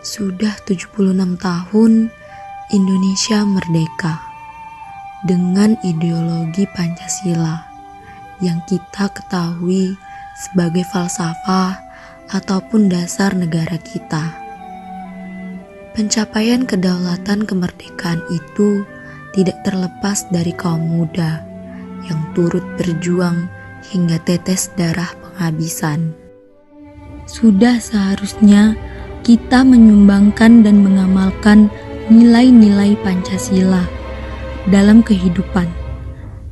Sudah 76 tahun Indonesia merdeka dengan ideologi Pancasila yang kita ketahui sebagai falsafah ataupun dasar negara kita. Pencapaian kedaulatan kemerdekaan itu tidak terlepas dari kaum muda yang turut berjuang hingga tetes darah penghabisan. Sudah seharusnya kita menyumbangkan dan mengamalkan nilai-nilai Pancasila dalam kehidupan.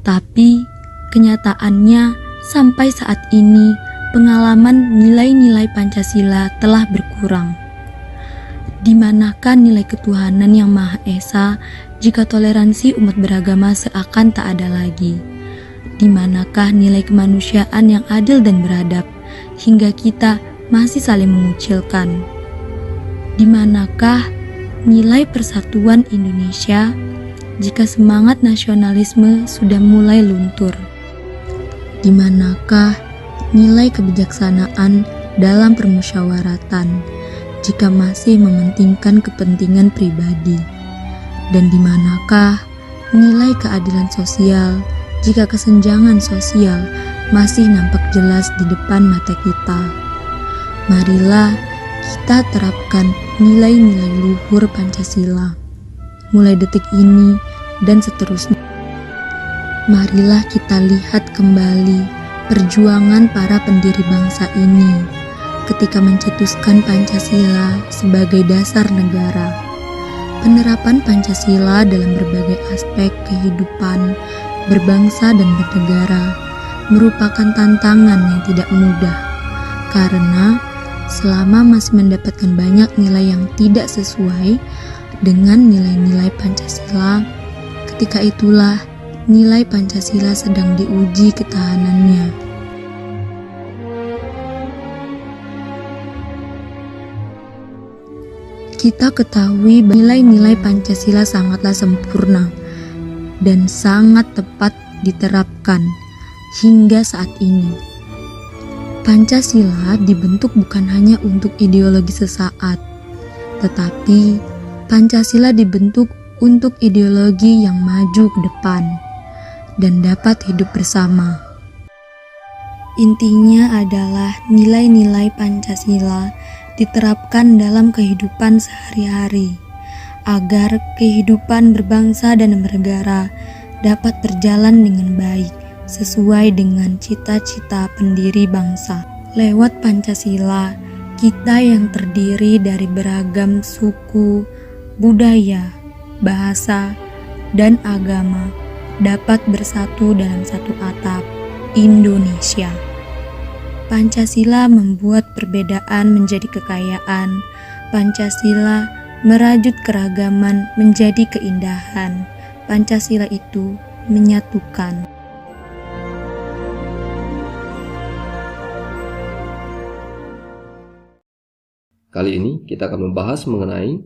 Tapi kenyataannya sampai saat ini pengalaman nilai-nilai Pancasila telah berkurang. Di manakah nilai ketuhanan yang Maha Esa jika toleransi umat beragama seakan tak ada lagi? Di manakah nilai kemanusiaan yang adil dan beradab hingga kita masih saling mengucilkan? Di manakah nilai persatuan Indonesia jika semangat nasionalisme sudah mulai luntur? Di manakah nilai kebijaksanaan dalam permusyawaratan jika masih mementingkan kepentingan pribadi? Dan di manakah nilai keadilan sosial jika kesenjangan sosial masih nampak jelas di depan mata kita? Marilah kita terapkan nilai-nilai luhur Pancasila mulai detik ini dan seterusnya. Marilah kita lihat kembali perjuangan para pendiri bangsa ini ketika mencetuskan Pancasila sebagai dasar negara. Penerapan Pancasila dalam berbagai aspek kehidupan berbangsa dan bernegara merupakan tantangan yang tidak mudah, karena selama masih mendapatkan banyak nilai yang tidak sesuai dengan nilai-nilai Pancasila, ketika itulah nilai Pancasila sedang diuji ketahanannya. Kita ketahui nilai-nilai Pancasila sangatlah sempurna dan sangat tepat diterapkan hingga saat ini. Pancasila dibentuk bukan hanya untuk ideologi sesaat, tetapi Pancasila dibentuk untuk ideologi yang maju ke depan dan dapat hidup bersama. Intinya adalah nilai-nilai Pancasila diterapkan dalam kehidupan sehari-hari agar kehidupan berbangsa dan bernegara dapat berjalan dengan baik sesuai dengan cita-cita pendiri bangsa. Lewat Pancasila, kita yang terdiri dari beragam suku, budaya, bahasa, dan agama dapat bersatu dalam satu atap, Indonesia. Pancasila membuat perbedaan menjadi kekayaan. Pancasila merajut keragaman menjadi keindahan. Pancasila itu menyatukan. Kali ini kita akan membahas mengenai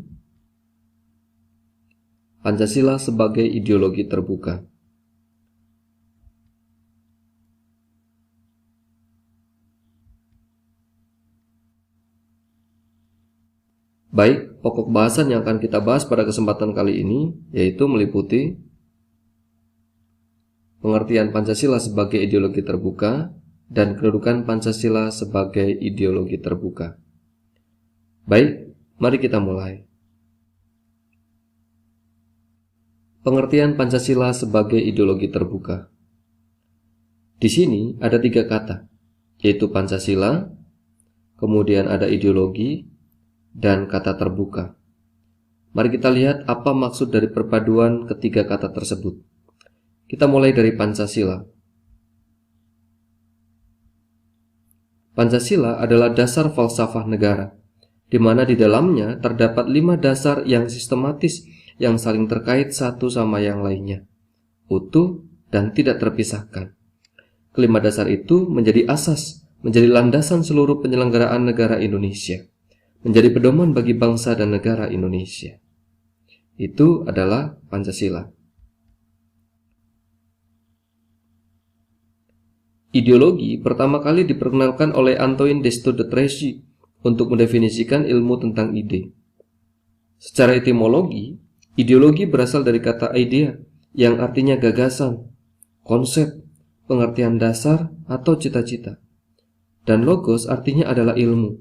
Pancasila sebagai ideologi terbuka. Baik, pokok bahasan yang akan kita bahas pada kesempatan kali ini yaitu meliputi pengertian Pancasila sebagai ideologi terbuka dan kedudukan Pancasila sebagai ideologi terbuka. Baik, mari kita mulai. Pengertian Pancasila sebagai ideologi terbuka. Di sini ada 3 kata, yaitu Pancasila, kemudian ada ideologi, dan kata terbuka. Mari kita lihat apa maksud dari perpaduan ketiga kata tersebut. Kita mulai dari Pancasila. Pancasila adalah dasar falsafah negara, di mana di dalamnya terdapat 5 dasar yang sistematis yang saling terkait satu sama yang lainnya, utuh dan tidak terpisahkan. Kelima dasar itu menjadi asas, menjadi landasan seluruh penyelenggaraan negara Indonesia, menjadi pedoman bagi bangsa dan negara Indonesia. Itu adalah Pancasila. Ideologi pertama kali diperkenalkan oleh Antoine Destoe de Tracy untuk mendefinisikan ilmu tentang ide. Secara etimologi, ideologi berasal dari kata idea yang artinya gagasan, konsep, pengertian dasar, atau cita-cita. Dan logos artinya adalah ilmu.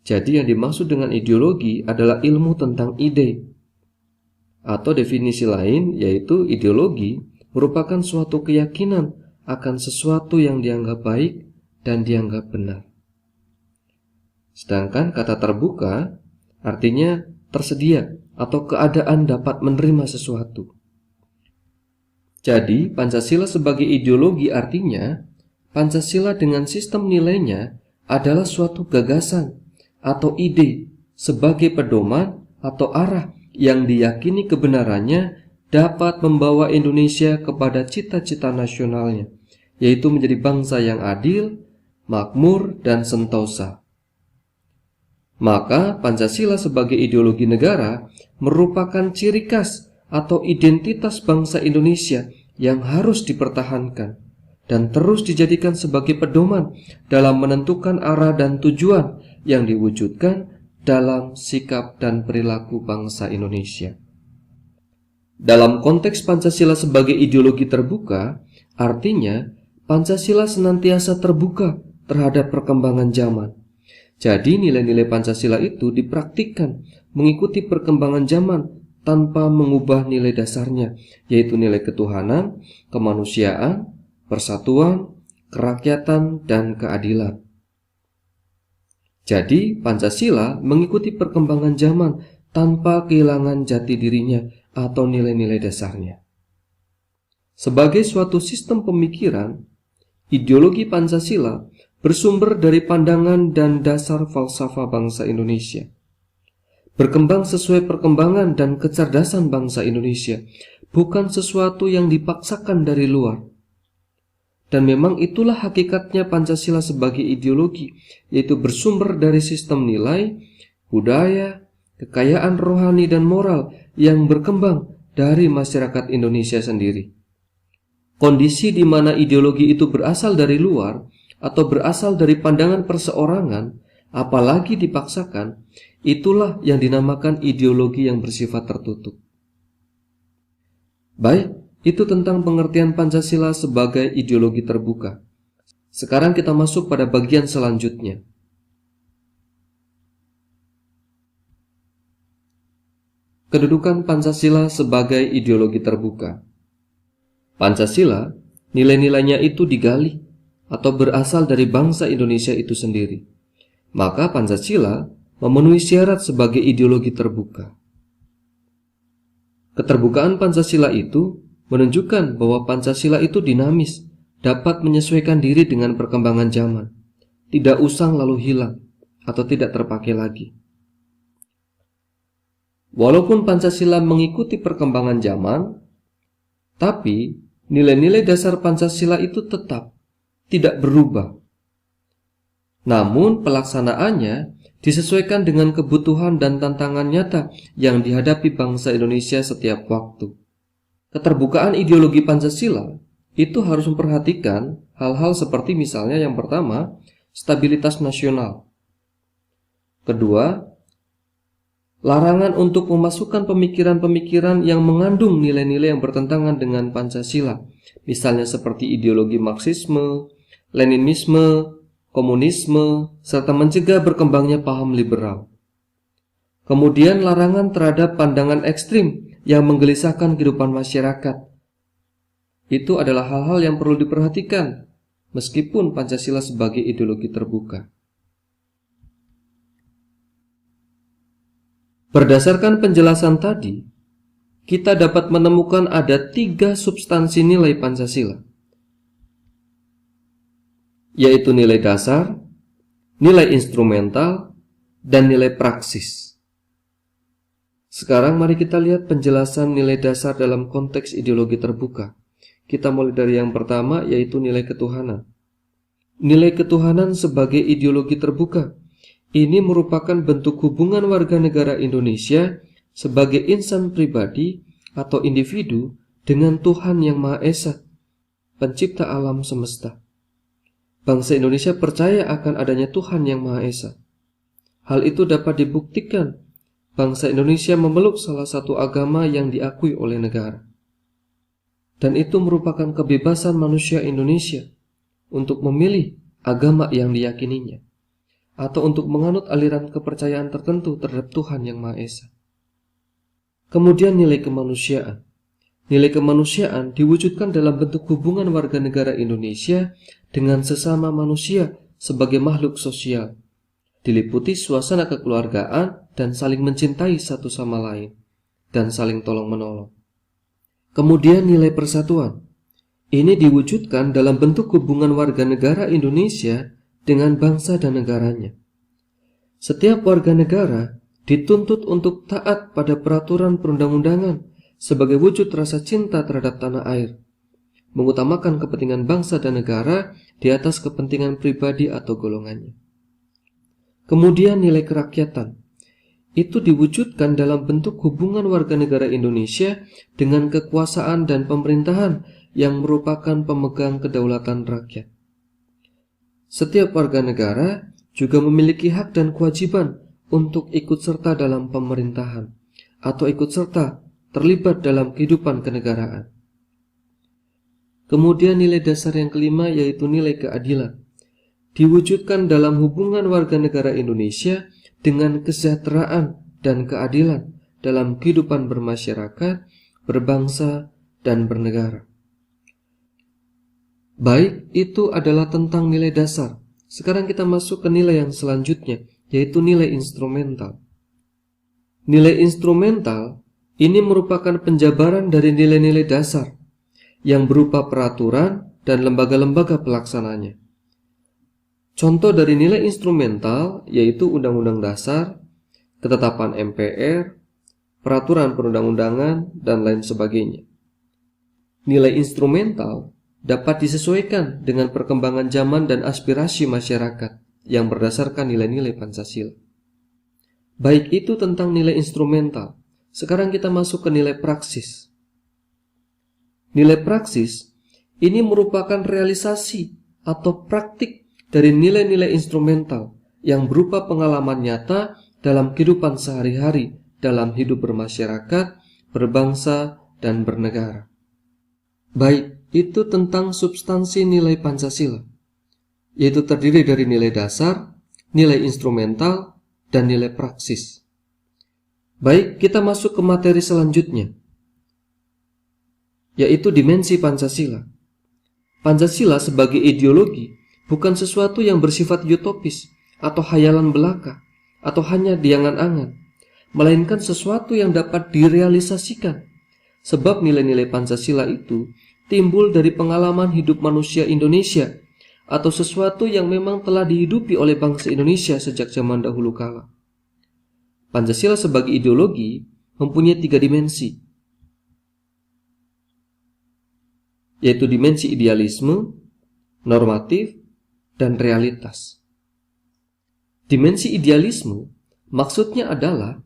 Jadi yang dimaksud dengan ideologi adalah ilmu tentang ide. Atau definisi lain yaitu ideologi merupakan suatu keyakinan akan sesuatu yang dianggap baik dan dianggap benar. Sedangkan kata terbuka artinya tersedia atau keadaan dapat menerima sesuatu. Jadi, Pancasila sebagai ideologi artinya Pancasila dengan sistem nilainya adalah suatu gagasan atau ide sebagai pedoman atau arah yang diyakini kebenarannya dapat membawa Indonesia kepada cita-cita nasionalnya, yaitu menjadi bangsa yang adil, makmur, dan sentosa. Maka Pancasila sebagai ideologi negara merupakan ciri khas atau identitas bangsa Indonesia yang harus dipertahankan dan terus dijadikan sebagai pedoman dalam menentukan arah dan tujuan yang diwujudkan dalam sikap dan perilaku bangsa Indonesia. Dalam konteks Pancasila sebagai ideologi terbuka, artinya Pancasila senantiasa terbuka terhadap perkembangan zaman. Jadi nilai-nilai Pancasila itu dipraktikkan mengikuti perkembangan zaman tanpa mengubah nilai dasarnya, yaitu nilai ketuhanan, kemanusiaan, persatuan, kerakyatan, dan keadilan. Jadi Pancasila mengikuti perkembangan zaman tanpa kehilangan jati dirinya atau nilai-nilai dasarnya. Sebagai suatu sistem pemikiran, ideologi Pancasila bersumber dari pandangan dan dasar falsafah bangsa Indonesia. Berkembang sesuai perkembangan dan kecerdasan bangsa Indonesia, bukan sesuatu yang dipaksakan dari luar. Dan memang itulah hakikatnya Pancasila sebagai ideologi, yaitu bersumber dari sistem nilai, budaya, kekayaan rohani dan moral yang berkembang dari masyarakat Indonesia sendiri. Kondisi di mana ideologi itu berasal dari luar atau berasal dari pandangan perseorangan, apalagi dipaksakan, itulah yang dinamakan ideologi yang bersifat tertutup. Baik, itu tentang pengertian Pancasila sebagai ideologi terbuka. Sekarang kita masuk pada bagian selanjutnya. Kedudukan Pancasila sebagai ideologi terbuka. Pancasila, nilai-nilainya itu digali atau berasal dari bangsa Indonesia itu sendiri. Maka Pancasila memenuhi syarat sebagai ideologi terbuka. Keterbukaan Pancasila itu menunjukkan bahwa Pancasila itu dinamis, dapat menyesuaikan diri dengan perkembangan zaman, tidak usang lalu hilang, atau tidak terpakai lagi. Walaupun Pancasila mengikuti perkembangan zaman, tapi nilai-nilai dasar Pancasila itu tetap tidak berubah. Namun pelaksanaannya disesuaikan dengan kebutuhan dan tantangan nyata yang dihadapi bangsa Indonesia setiap waktu. Keterbukaan ideologi Pancasila itu harus memperhatikan hal-hal seperti misalnya yang pertama, stabilitas nasional. Kedua, larangan untuk memasukkan pemikiran-pemikiran yang mengandung nilai-nilai yang bertentangan dengan Pancasila, misalnya seperti ideologi Marxisme, Leninisme, komunisme, serta mencegah berkembangnya paham liberal. Kemudian larangan terhadap pandangan ekstrim yang menggelisahkan kehidupan masyarakat. Itu adalah hal-hal yang perlu diperhatikan, meskipun Pancasila sebagai ideologi terbuka. Berdasarkan penjelasan tadi, kita dapat menemukan ada 3 substansi nilai Pancasila, yaitu nilai dasar, nilai instrumental, dan nilai praksis. Sekarang mari kita lihat penjelasan nilai dasar dalam konteks ideologi terbuka. Kita mulai dari yang pertama, yaitu nilai ketuhanan. Nilai ketuhanan sebagai ideologi terbuka. Ini merupakan bentuk hubungan warga negara Indonesia sebagai insan pribadi atau individu dengan Tuhan Yang Maha Esa, pencipta alam semesta. Bangsa Indonesia percaya akan adanya Tuhan Yang Maha Esa. Hal itu dapat dibuktikan bangsa Indonesia memeluk salah satu agama yang diakui oleh negara. Dan itu merupakan kebebasan manusia Indonesia untuk memilih agama yang diyakininya, atau untuk menganut aliran kepercayaan tertentu terhadap Tuhan Yang Maha Esa. Kemudian nilai kemanusiaan. Nilai kemanusiaan diwujudkan dalam bentuk hubungan warga negara Indonesia dengan sesama manusia sebagai makhluk sosial, diliputi suasana kekeluargaan dan saling mencintai satu sama lain, dan saling tolong-menolong. Kemudian nilai persatuan. Ini diwujudkan dalam bentuk hubungan warga negara Indonesia dengan bangsa dan negaranya. Setiap warga negara dituntut untuk taat pada peraturan perundang-undangan sebagai wujud rasa cinta terhadap tanah air, mengutamakan kepentingan bangsa dan negara di atas kepentingan pribadi atau golongannya. Kemudian nilai kerakyatan. Itu diwujudkan dalam bentuk hubungan warga negara Indonesia dengan kekuasaan dan pemerintahan yang merupakan pemegang kedaulatan rakyat. Setiap warga negara juga memiliki hak dan kewajiban untuk ikut serta dalam pemerintahan atau ikut serta terlibat dalam kehidupan kenegaraan. Kemudian nilai dasar yang kelima yaitu nilai keadilan. Diwujudkan dalam hubungan warga negara Indonesia dengan kesejahteraan dan keadilan dalam kehidupan bermasyarakat, berbangsa, dan bernegara. Baik, itu adalah tentang nilai dasar. Sekarang kita masuk ke nilai yang selanjutnya, yaitu nilai instrumental. Nilai instrumental ini merupakan penjabaran dari nilai-nilai dasar yang berupa peraturan dan lembaga-lembaga pelaksananya. Contoh dari nilai instrumental yaitu Undang-Undang Dasar, ketetapan MPR, peraturan perundang-undangan, dan lain sebagainya. Nilai instrumental dapat disesuaikan dengan perkembangan zaman dan aspirasi masyarakat yang berdasarkan nilai-nilai Pancasila. Baik, itu tentang nilai instrumental. Sekarang kita masuk ke nilai praksis. Nilai praksis ini merupakan realisasi atau praktik dari nilai-nilai instrumental yang berupa pengalaman nyata dalam kehidupan sehari-hari dalam hidup bermasyarakat, berbangsa, dan bernegara. Baik, itu tentang substansi nilai Pancasila, yaitu terdiri dari nilai dasar, nilai instrumental, dan nilai praksis. Baik, kita masuk ke materi selanjutnya, yaitu dimensi Pancasila. Pancasila sebagai ideologi bukan sesuatu yang bersifat utopis atau hayalan belaka atau hanya diangan-angan, melainkan sesuatu yang dapat direalisasikan. Sebab nilai-nilai Pancasila itu timbul dari pengalaman hidup manusia Indonesia atau sesuatu yang memang telah dihidupi oleh bangsa Indonesia sejak zaman dahulu kala. Pancasila sebagai ideologi mempunyai 3 dimensi, yaitu dimensi idealisme, normatif, dan realitas. Dimensi idealisme maksudnya adalah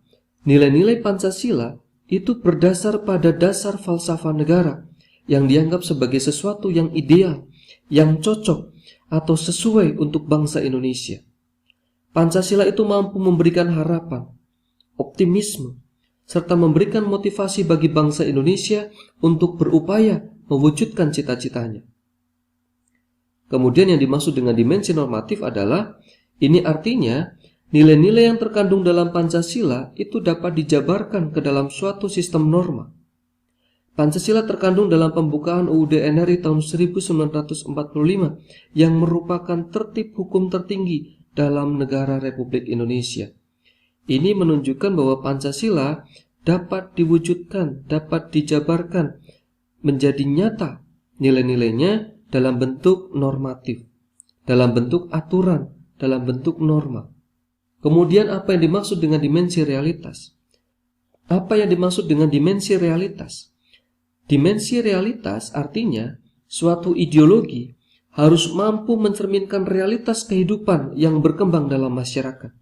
nilai-nilai Pancasila itu berdasar pada dasar falsafah negara yang dianggap sebagai sesuatu yang ideal, yang cocok, atau sesuai untuk bangsa Indonesia. Pancasila itu mampu memberikan harapan, optimisme, serta memberikan motivasi bagi bangsa Indonesia untuk berupaya mewujudkan cita-citanya. Kemudian yang dimaksud dengan dimensi normatif adalah, ini artinya nilai-nilai yang terkandung dalam Pancasila itu dapat dijabarkan ke dalam suatu sistem norma. Pancasila terkandung dalam pembukaan UUD NRI tahun 1945 yang merupakan tertib hukum tertinggi dalam negara Republik Indonesia. Ini menunjukkan bahwa Pancasila dapat diwujudkan, dapat dijabarkan menjadi nyata nilai-nilainya dalam bentuk normatif, dalam bentuk aturan, dalam bentuk norma. Kemudian apa yang dimaksud dengan dimensi realitas? Apa yang dimaksud dengan dimensi realitas? Dimensi realitas artinya suatu ideologi harus mampu mencerminkan realitas kehidupan yang berkembang dalam masyarakat.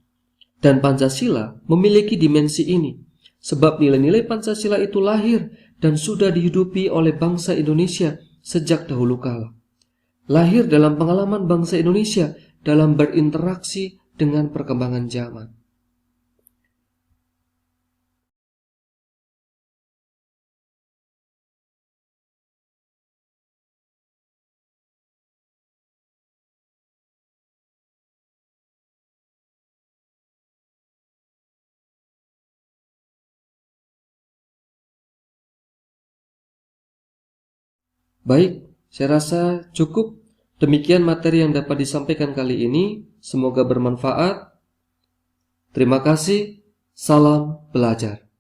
Dan Pancasila memiliki dimensi ini, sebab nilai-nilai Pancasila itu lahir dan sudah dihidupi oleh bangsa Indonesia sejak dahulu kala. Lahir dalam pengalaman bangsa Indonesia dalam berinteraksi dengan perkembangan zaman. Baik, saya rasa cukup. Demikian materi yang dapat disampaikan kali ini. Semoga bermanfaat. Terima kasih. Salam belajar.